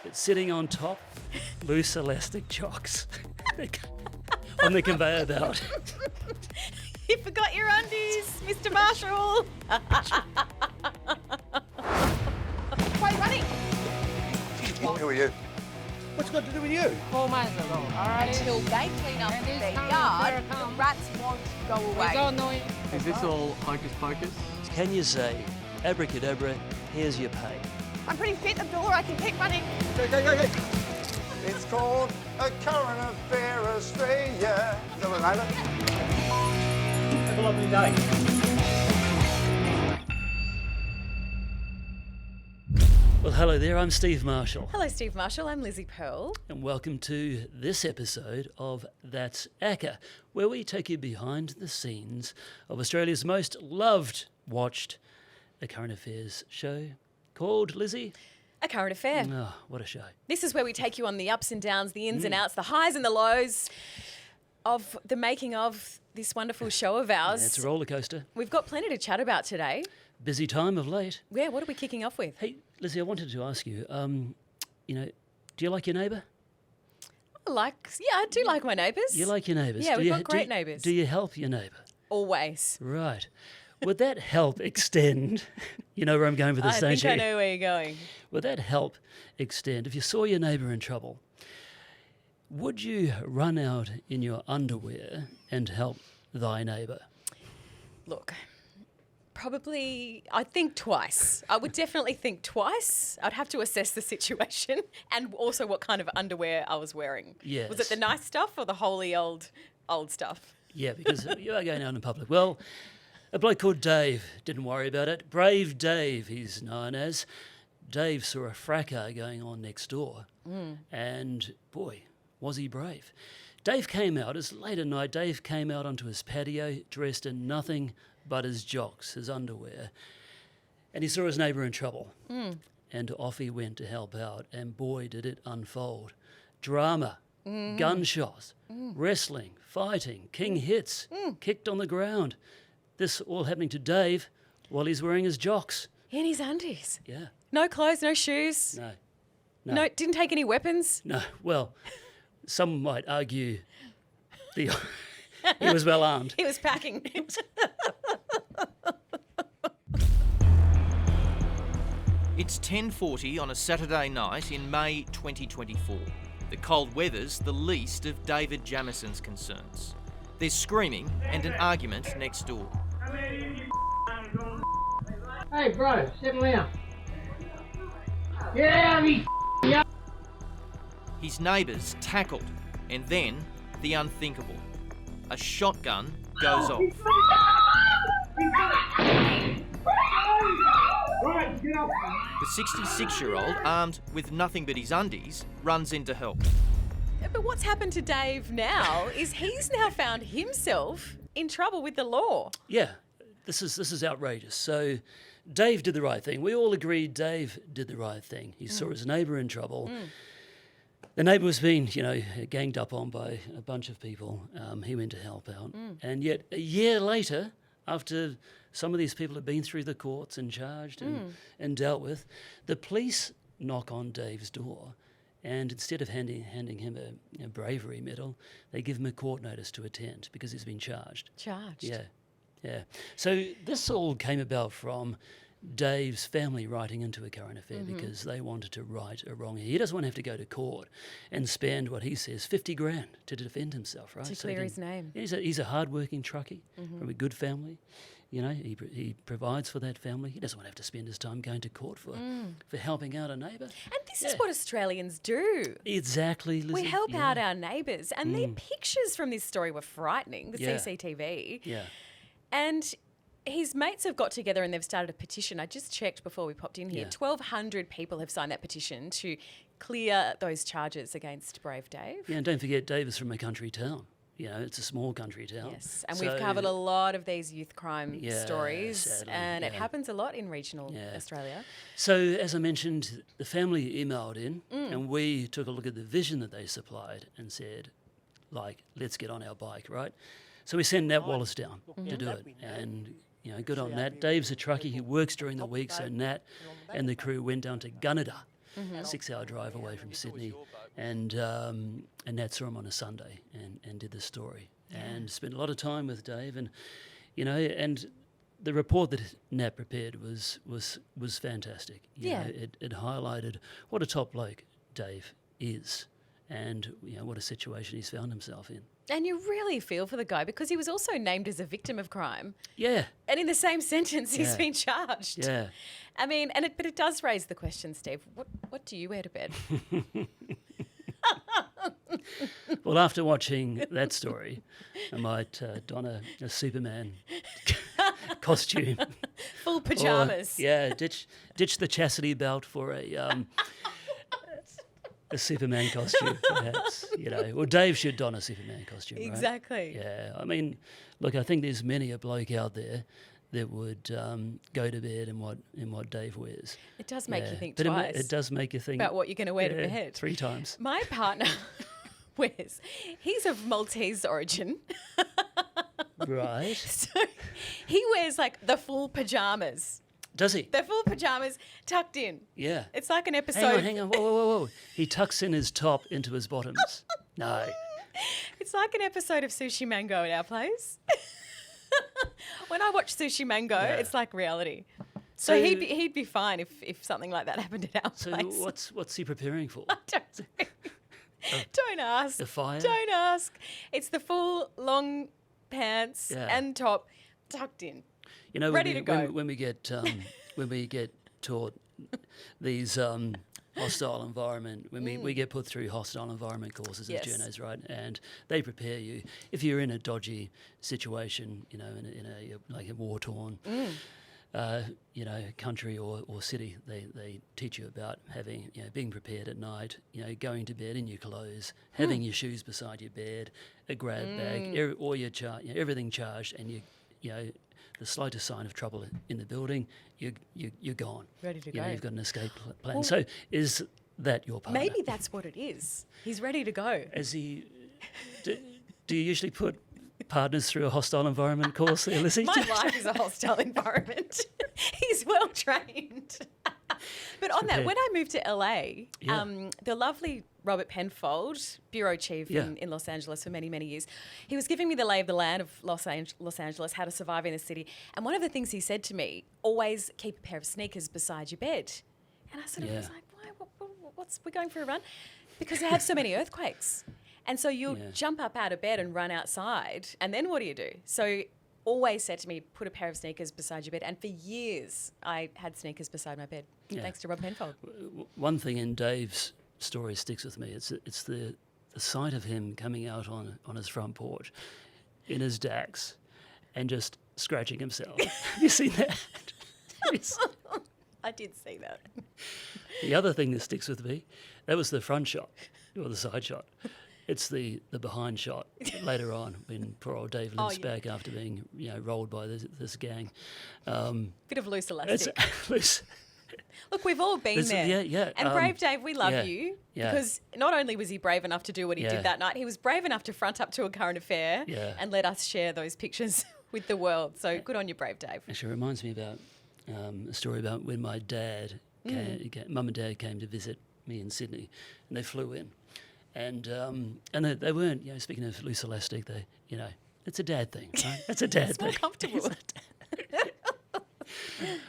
but sitting on top, loose elastic chocks on the conveyor belt. You forgot your undies, Mr. Marshall. Why are you running? Who are you? What's got to do with you? 4 months ago, all right? Until they clean up their yard, the rats won't go away. We don't know it. Is this all hocus pocus? Can you say, abracadabra, here's your pay? I'm pretty fit, Abdullah. I can keep running. Go. It's called a current affair Australia. Is that what neighbour? Have a lovely day. Well, hello there, I'm Steve Marshall. Hello, Steve Marshall. I'm Lizzie Pearl. And welcome to this episode of That's ACA, where we take you behind the scenes of Australia's most loved, watched, a current affairs show called, Lizzie? A Current Affair. Oh, what a show. This is where we take you on the ups and downs, the ins and outs, the highs and the lows of the making of this wonderful show of ours. Yeah, it's a roller coaster. We've got plenty to chat about today. Busy time of late. Yeah, what are we kicking off with? Hey, Lizzie, I wanted to ask you, do you like your neighbour? I do like my neighbours. You like your neighbours? Yeah, we've got great neighbours. Do you help your neighbour? Always. Right. Would that help extend? You know where I'm going with this, don't you? I know where you're going. Would that help extend? If you saw your neighbour in trouble, would you run out in your underwear and help thy neighbour? Look, probably, I'd think twice. I would definitely think twice. I'd have to assess the situation and also what kind of underwear I was wearing. Yes. Was it the nice stuff or the holy old stuff? Yeah, because you are going out in public. Well, a bloke called Dave didn't worry about it. Brave Dave, he's known as. Dave saw a fracas going on next door, and boy, was he brave. Dave came out, it's late at night, Dave came out onto his patio dressed in nothing but his jocks, his underwear, and he saw his neighbour in trouble. And off he went to help out, and boy, did it unfold. Drama, gunshots, wrestling, fighting, king hits, kicked on the ground. This all happening to Dave while he's wearing his jocks. In his undies. Yeah. No clothes, no shoes. No. Didn't take any weapons. No. Well, some might argue he was well armed. He was packing. It's 10:40 on a Saturday night in May 2024. The cold weather's the least of David Jamison's concerns. There's screaming and an argument next door. Hey, bro, settle down. Yeah, me. His neighbours tackled, and then the unthinkable. A shotgun goes off. The 66-year-old, armed with nothing but his undies, runs in to help. But what's happened to Dave now is he's now found himself in trouble with the law. Yeah, this is outrageous. So Dave did the right thing. We all agreed Dave did the right thing. He saw his neighbour in trouble. The neighbour was being, ganged up on by a bunch of people. He went to help out. And yet a year later, after some of these people had been through the courts and charged and dealt with, the police knock on Dave's door. And instead of handing him a bravery medal, they give him a court notice to attend because he's been charged. Yeah. So this all came about from Dave's family writing into a current affair because they wanted to right a wrong. He doesn't want to have to go to court and spend what he says $50,000 to defend himself, right? To clear his name. He's a hard-working truckie from a good family. He provides for that family. He doesn't want to have to spend his time going to court for helping out a neighbour. And this is what Australians do. Exactly, Lizzie. We help out our neighbours. And the pictures from this story were frightening, the CCTV. Yeah. And his mates have got together and they've started a petition. I just checked before we popped in here. 1,200 people have signed that petition to clear those charges against Brave Dave. Yeah, and don't forget, Dave is from a country town. It's a small country town. Yes, and we've covered a lot of these youth crime stories, sadly, and it happens a lot in regional Australia. So, as I mentioned, the family emailed in, and we took a look at the vision that they supplied and said, let's get on our bike, right? So we sent Nat Wallace down to do it, and good on Nat. Dave's a truckie, he works during the week, so Nat and the crew went down to Gunnedah 6-hour drive away from Sydney, and Nat saw him on a Sunday and did the story and spent a lot of time with Dave, and and the report that Nat prepared was fantastic. You know, it highlighted what a top bloke Dave is, and what a situation he's found himself in. And you really feel for the guy because he was also named as a victim of crime. Yeah. And in the same sentence, he's been charged. Yeah. I mean, but it does raise the question, Steve. What do you wear to bed? Well, after watching that story, I might don a Superman costume. Full pajamas. Or, ditch the chastity belt for a Superman costume, perhaps. Or Dave should don a Superman costume. Exactly. Right? Yeah. I mean, look, I think there's many a bloke out there that would go to bed in what Dave wears. It does make you think but twice. It does make you think about what you're going to wear to bed. 3 times. My partner he's of Maltese origin. Right. So he wears like the full pajamas. Does he? The full pajamas tucked in. Yeah. It's like an episode. Hang on. Whoa. He tucks in his top into his bottoms. No. It's like an episode of Sushi Mango at our place. When I watch Sushi Mango, it's like reality. So he'd be fine if something like that happened at our place. So what's he preparing for? Don't ask. The fire? Don't ask. It's the full long pants and top tucked in. Ready to go. When we get taught these hostile environment, when we get put through hostile environment courses as journos, right? And they prepare you if you're in a dodgy situation, in a like a war-torn country or city. They teach you about having being prepared at night, going to bed in your clothes, having your shoes beside your bed, a grab bag, all your everything charged, and the slightest sign of trouble in the building, you're gone. Ready to go. You've got an escape plan. Well, so is that your partner? Maybe that's what it is. He's ready to go. Do you usually put partners through a hostile environment course there, Lizzie? My life is a hostile environment. He's well trained. But on that, when I moved to LA, the lovely Robert Penfold, bureau chief in Los Angeles for many, many years, he was giving me the lay of the land of Los Angeles, how to survive in the city. And one of the things he said to me, always keep a pair of sneakers beside your bed. And I sort of was like, why? We're going for a run? Because they have so many earthquakes. And so you'll jump up out of bed and run outside. And then what do you do? So always said to me, put a pair of sneakers beside your bed. And for years, I had sneakers beside my bed, thanks to Rob Penfold. One thing in Dave's story sticks with me. It's the sight of him coming out on his front porch in his Dax and just scratching himself. Have you seen that? I did see that. The other thing that sticks with me, that was the front shot or the side shot. It's the behind shot later on when poor old Dave limps back after being rolled by this gang. Bit of loose elastic. Loose. Look, we've all been there. Yeah. And brave Dave, we love you because not only was he brave enough to do what he did that night, he was brave enough to front up to a current affair and let us share those pictures with the world. So good on you, brave Dave. Actually, it reminds me about a story about when my dad, Mum and Dad came to visit me in Sydney, and they flew in. And they weren't, speaking of loose elastic, it's a dad thing, right? It's a dad thing. It's more comfortable.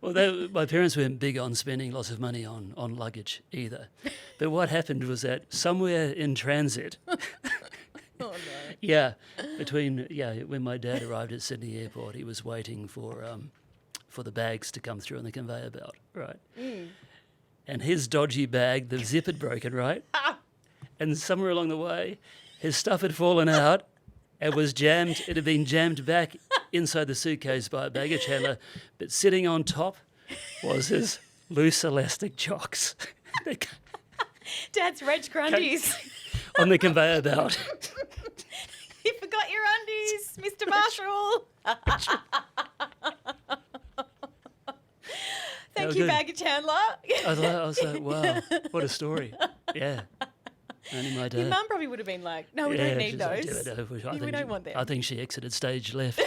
Well, my parents weren't big on spending lots of money on luggage either. But what happened was that somewhere in transit, when my dad arrived at Sydney Airport, he was waiting for the bags to come through on the conveyor belt, right? And his dodgy bag, the zip had broken, right? And somewhere along the way, his stuff had fallen out and was jammed. It had been jammed back inside the suitcase by a baggage handler, but sitting on top was his loose elastic jocks. Dad's Reg Grundies. On the conveyor belt. You forgot your undies, Mr. Marshall. Thank you, baggage handler. I was like, wow, what a story. Yeah. Only my dad. Your mum probably would have been like, no, we don't need those. We don't want them. I think she exited stage left.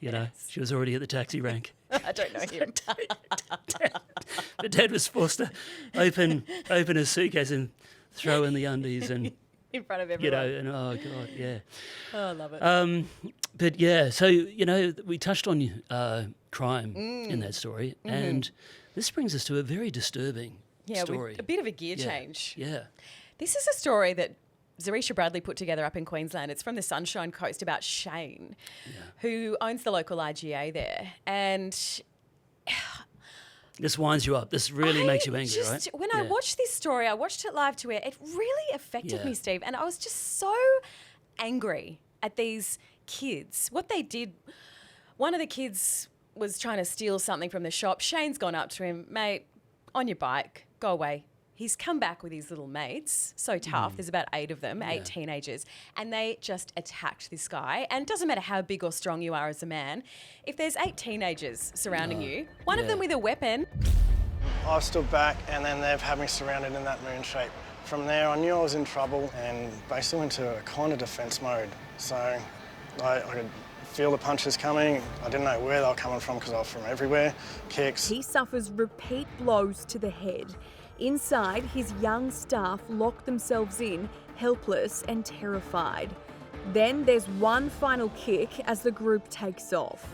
Yes. She was already at the taxi rank. I don't know him. But Dad was forced to open his suitcase and throw in the undies and, In front of you everyone. know, and oh God, yeah. Oh, I love it. But yeah, so, you know, we touched on crime in that story, and this brings us to a very disturbing story. A bit of a gear change. Yeah. This is a story that Zarisha Bradley put together up in Queensland. It's from the Sunshine Coast about Shane, who owns the local IGA there. And This winds you up. This really makes you angry, right? When I watched this story, I watched it live to air. It really affected me, Steve. And I was just so angry at these kids. What they did, one of the kids was trying to steal something from the shop. Shane's gone up to him, mate, on your bike, go away. He's come back with his little mates, so tough. There's about 8 of them, 8 teenagers, and they just attacked this guy. And it doesn't matter how big or strong you are as a man, if there's 8 teenagers surrounding you, one of them with a weapon. I stood back and then they've had me surrounded in that moon shape. From there, I knew I was in trouble and basically went into a kind of defence mode. So I could feel the punches coming. I didn't know where they were coming from because I was from everywhere. Kicks. He suffers repeat blows to the head. Inside, his young staff lock themselves in, helpless and terrified. Then there's one final kick as the group takes off.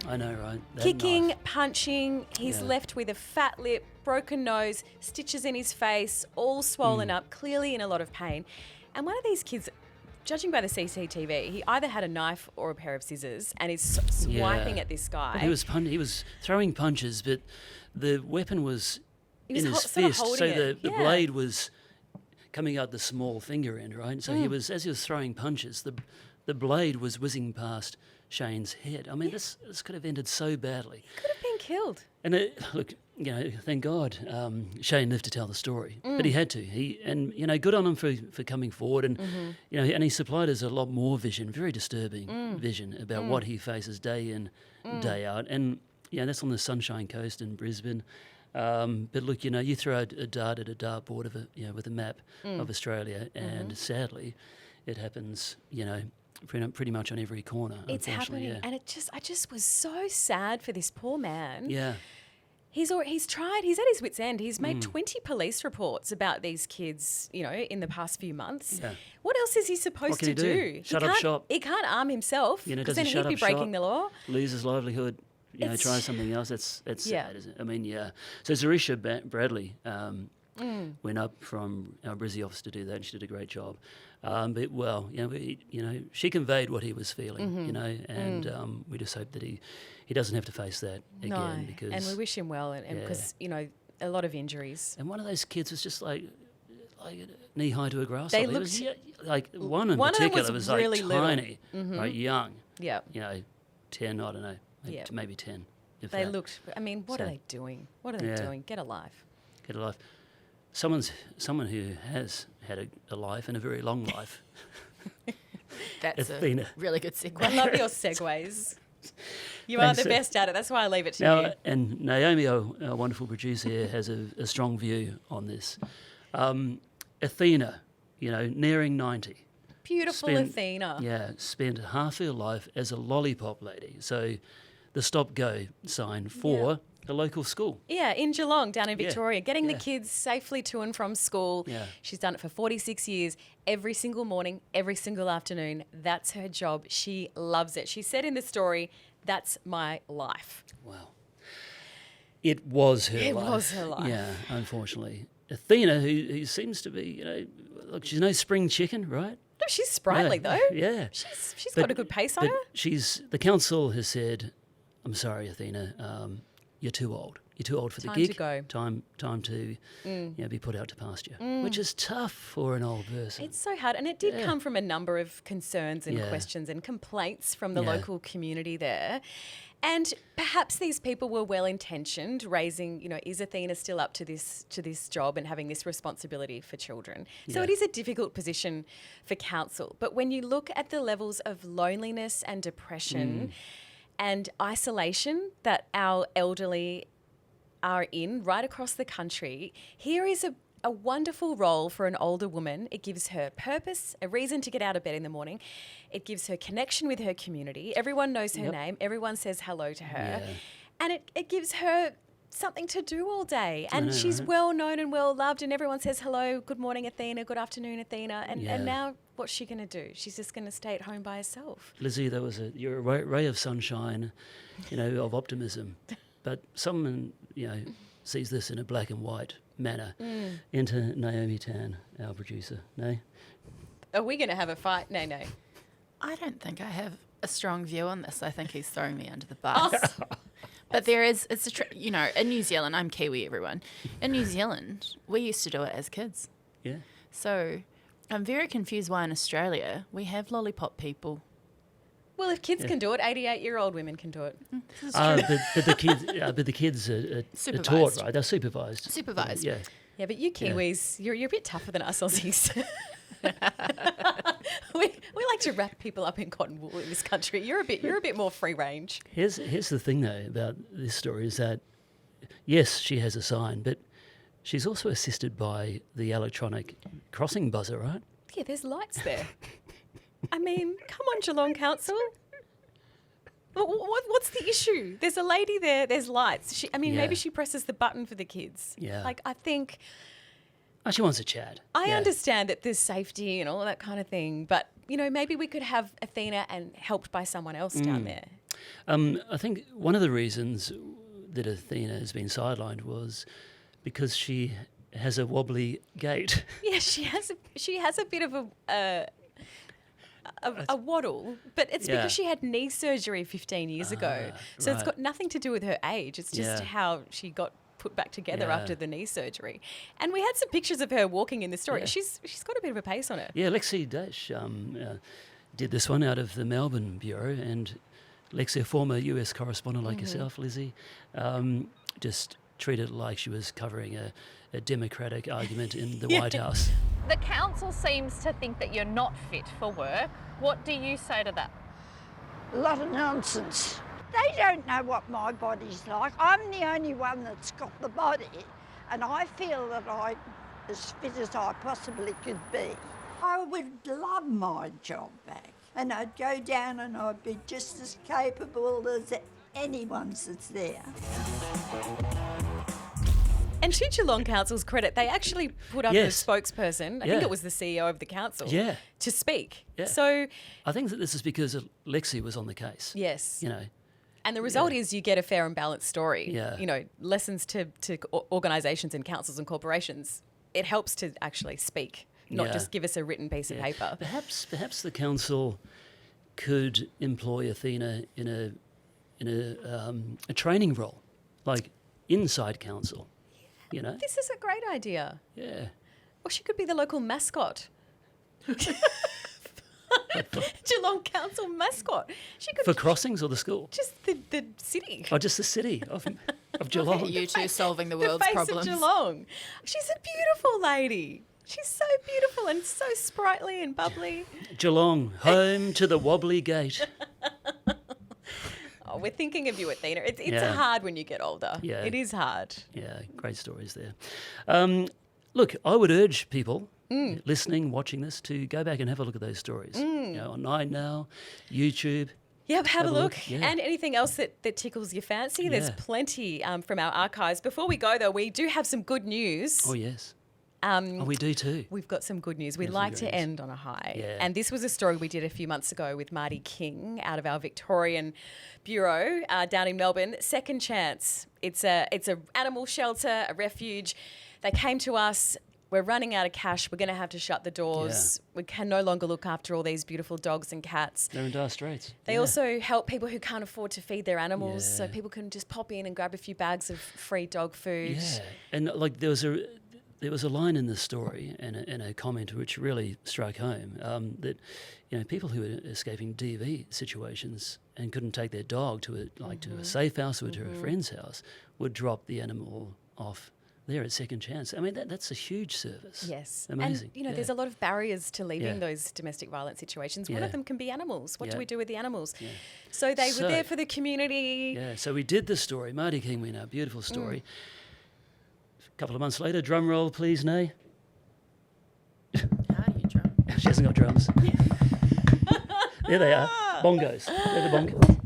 I know, right? That Kicking, knife. punching, he's left with a fat lip, broken nose, stitches in his face, all swollen up, clearly in a lot of pain. And one of these kids, judging by the CCTV, he either had a knife or a pair of scissors and is swiping at this guy. But he was throwing punches, but the weapon was in his sort of fist, so holding it. the blade was coming out the small finger end, right? So as he was throwing punches, the blade was whizzing past Shane's head. I mean, this could have ended so badly. He could have been killed. And look, you know, thank God Shane lived to tell the story, but he had to. Good on him for coming forward, and you know, and he supplied us a lot more vision, very disturbing vision about what he faces day in, day out, and that's on the Sunshine Coast in Brisbane. But look, you know, you throw a dart at a dartboard with a map of Australia, and sadly, it happens, you know, pretty much on every corner. It's happening, and I just was so sad for this poor man. Yeah. He's at his wit's end. He's made 20 police reports about these kids, you know, in the past few months. Yeah. What else is he supposed to do? Shut up shop. He can't arm himself, You know, because does then he shut he'd be up breaking shop, the law. lose his livelihood, try something else. That's sad, isn't it? I mean, So Zarisha Bradley went up from our Brizzy office to do that, and she did a great job. She conveyed what he was feeling, you know, and we just hope that he doesn't have to face that again. Because, and we wish him well, and because, you know, a lot of injuries. And one of those kids was just like knee high to a grasshopper. They He looked- was, one in One of them particular was was really little. tiny, right, young. Yeah. You know, 10, I don't know, maybe 10. If They that. looked, I mean, what are So- they doing? What are they doing? Get a life. Get a life. Someone who has had a life and a very long life. That's Athena. a really good segue. I love your segues. You are the best at it. That's why I leave it to you. And Naomi, our wonderful producer here, has a strong view on this. Athena, you know, nearing 90. Beautiful Athena. Yeah, spent half her life as a lollipop lady. So the stop-go sign for the local school. Yeah, in Geelong, down in Yeah, Victoria, getting the yeah. kids safely to and from school. Yeah. She's done it for 46 years, every single morning, every single afternoon. That's her job. She loves it. She said in the story, "That's my life." Wow. It was her life. It was her life. Yeah, unfortunately. Athena, who seems to be, you know, look, she's no spring chicken, right? No, she's sprightly though. Yeah. She's got a good pace on but her. The council has said, "I'm sorry, Athena, you're too old. You're too old for the Time gig. to go. Time to be put out to pasture," which is tough for an old person. It's so hard. And it did come from a number of concerns and Yeah. questions and complaints from the Yeah. local community there. And perhaps these people were well-intentioned, raising, you know, is Athena still up to this job and having this responsibility for children? So Yeah. it is a difficult position for council. But when you look at the levels of loneliness and depression and isolation that our elderly are in right across the country, here is a wonderful role for an older woman. It gives her purpose, a reason to get out of bed in the morning. It gives her connection with her community. Everyone knows her name. Everyone says hello to her. Yeah. And it gives her something to do all day. And know, she's right? well known and well loved, and everyone says hello, good morning, Athena, good afternoon, Athena. And Yeah. now what's she going to do? She's just going to stay at home by herself. Lizzie, you're a ray of sunshine, of optimism. But someone, sees this in a black and white manner. Enter Naomi Tan, our producer. No? Are we going to have a fight? No. I don't think I have a strong view on this. I think he's throwing me under the bus. But in New Zealand, I'm Kiwi, everyone. In New Zealand, we used to do it as kids. Yeah. So I'm very confused why in Australia we have lollipop people. Well, if kids can do it, 88-year-old women can do it. But the kids are taught, right? They're supervised. Supervised. Yeah. Yeah, but you Kiwis, you're a bit tougher than us Aussies. we like to wrap people up in cotton wool in this country. You're a bit more free range. Here's the thing though about this story is that yes, she has a sign, but she's also assisted by the electronic crossing buzzer, right? Yeah, there's lights there. I mean, come on, Geelong Council. What's the issue? There's a lady there. There's lights. Maybe she presses the button for the kids. Yeah. I think. Oh, she wants a chat. I understand that there's safety and all that kind of thing, but maybe we could have Athena and helped by someone else down there. I think one of the reasons that Athena has been sidelined was because she has a wobbly gait. Yeah, she has a bit of a waddle, but it's because she had knee surgery 15 years ago. So it's got nothing to do with her age. It's just how she got put back together after the knee surgery. And we had some pictures of her walking in the story. Yeah. She's got a bit of a pace on her. Yeah, Lexi Dash did this one out of the Melbourne Bureau, and Lexi, a former US correspondent like yourself, Lizzie, just treated it like she was covering a Democratic argument in the White House. The council seems to think that you're not fit for work. What do you say to that? A lot of nonsense. They don't know what my body's like. I'm the only one that's got the body, and I feel that I'm as fit as I possibly could be. I would love my job back, and I'd go down and I'd be just as capable as anyone's that's there. And to Geelong Council's credit, they actually put up a spokesperson, I think it was the CEO of the council, to speak. Yeah. So I think that this is because Lexi was on the case. Yes. And the result is you get a fair and balanced story. Yeah. Lessons to organisations and councils and corporations. It helps to actually speak, not just give us a written piece of paper. Perhaps the council could employ Athena in a training role, like inside council. This is a great idea. Yeah. Or she could be the local mascot. Geelong Council mascot. She could for crossings or the school? Just the city. Oh, just the city of Geelong. You two solving the world's problems. The face of Geelong. She's a beautiful lady. She's so beautiful and so sprightly and bubbly. Geelong, home to the wobbly gate. Oh, we're thinking of you, Athena. It's hard when you get older. Yeah. It is hard. Yeah, great stories there. Look, I would urge people listening, watching this, to go back and have a look at those stories. On 9 Now, YouTube. Yep, have a look. Yeah. And anything else that tickles your fancy. There's plenty from our archives. Before we go, though, we do have some good news. Oh, yes. We do too. We've got some good news. We like to end on a high. Yeah. And this was a story we did a few months ago with Marty King out of our Victorian Bureau down in Melbourne. Second Chance. It's a animal shelter, a refuge. They came to us. We're running out of cash. We're going to have to shut the doors. We can no longer look after all these beautiful dogs and cats. They're in dire straits. They also help people who can't afford to feed their animals, so people can just pop in and grab a few bags of free dog food. Yeah, and like there was a line in the story and a comment which really struck home that people who were escaping DV situations and couldn't take their dog to a safe house or to a friend's house would drop the animal off there at Second Chance. I mean, that's a huge service. Yes. Amazing. And, there's a lot of barriers to leaving those domestic violence situations. One of them can be animals. What do we do with the animals? Yeah. So they were there for the community. Yeah, so we did this story. Marty King, we know, beautiful story. A couple of months later, drum roll, please, Nay. How do you drum? She hasn't got drums. There they are. Bongos. They're the bongos.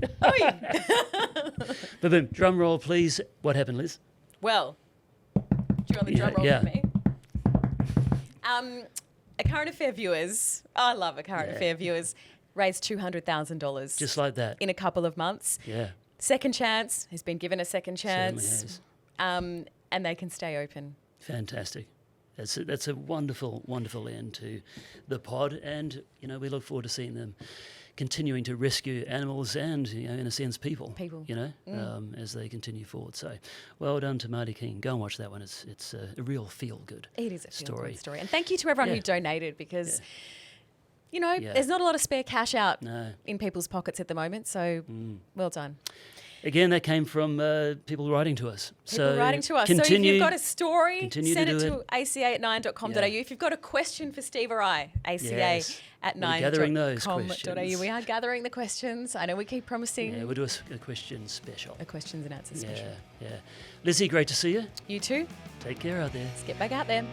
Oh, Boom. Drum roll, please. What happened, Liz? Well, do you want the drum roll for me? A current affair viewers, I love a current affair viewers, raised $200,000. Just like that. In a couple of months. Yeah. Second chance, has been given a second chance. Certainly has. And they can stay open. Fantastic. That's a wonderful, wonderful end to the pod, and we look forward to seeing them continuing to rescue animals and, in a sense, people. As they continue forward. So, well done to Marty King. Go and watch that one. It's a real feel-good. It is a feel-good story. And thank you to everyone who donated because. There's not a lot of spare cash out in people's pockets at the moment, so well done. Again, that came from people writing to us. So if you've got a story, send it to aca@9.com.au. If you've got a question for Steve or I, aca@9.com.au. We are gathering the questions. I know we keep promising. Yeah, we'll do a question special. A questions and answers special. Yeah. Lizzie, great to see you. You too. Take care out there. Let's get back out there.